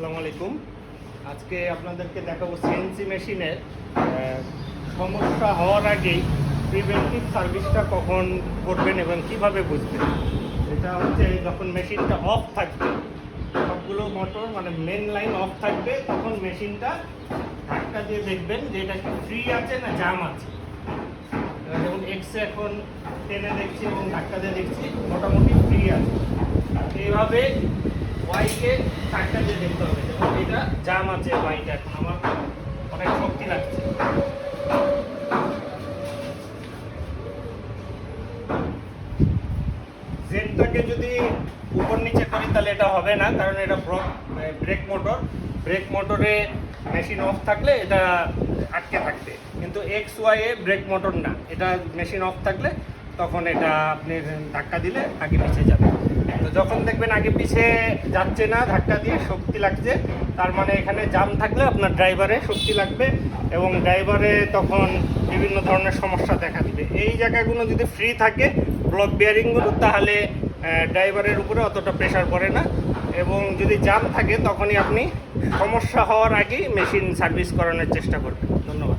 আসসালামু আলাইকুম। আজকে আপনাদেরকে দেখাবো সিএনসি মেশিনের সমস্যা হওয়ার আগেই প্রিভেন্টিভ সার্ভিসটা কখন করবেন এবং কিভাবে বুঝবেন। এটা হচ্ছে যখন মেশিনটা অফ থাকবে, সবগুলো মোটর মানে মেন লাইন অফ থাকবে, তখন মেশিনটা ধাক্কা দিয়ে দেখবেন যে এটা কি ফ্রি আছে না জাম আছে। যেমন এক্সে এখন টেনে দেখছি এবং ধাক্কা দিয়ে দেখছি মোটামুটি ফ্রি আছে। এইভাবে ওয়াইকে ধাক্কা দিয়ে দেখতে হবে যেমন এটা জাম আছে, ওয়াইটা এখন আমার অনেক শক্তি লাগছে। জেটটাকে যদি উপর নিচে করি তাহলে এটা হবে না, কারণ এটা ব্রেক মোটরে মেশিন অফ থাকলে এটা আটকে থাকবে, কিন্তু এক্স ওয়াই এ ব্রেক মোটর না, এটা মেশিন অফ থাকলে তখন এটা আপনি ধাক্কা দিলে আগে পিছিয়ে যাবে। তো যখন দেখবেন আগে পিছিয়ে যাচ্ছে না, ধাক্কা দিয়ে শক্তি লাগছে, তার মানে এখানে জাম থাকলে আপনার ড্রাইভারে শক্তি লাগবে এবং ড্রাইভারে তখন বিভিন্ন ধরনের সমস্যা দেখা দিবে। এই জায়গাগুলো যদি ফ্রি থাকে ব্লক বিয়ারিংগুলো, তাহলে ড্রাইভারের উপরে অতটা প্রেশার পড়ে না, এবং যদি জাম থাকে তখনই আপনি সমস্যা হওয়ার আগেই মেশিন সার্ভিস করানোর চেষ্টা করবেন। ধন্যবাদ।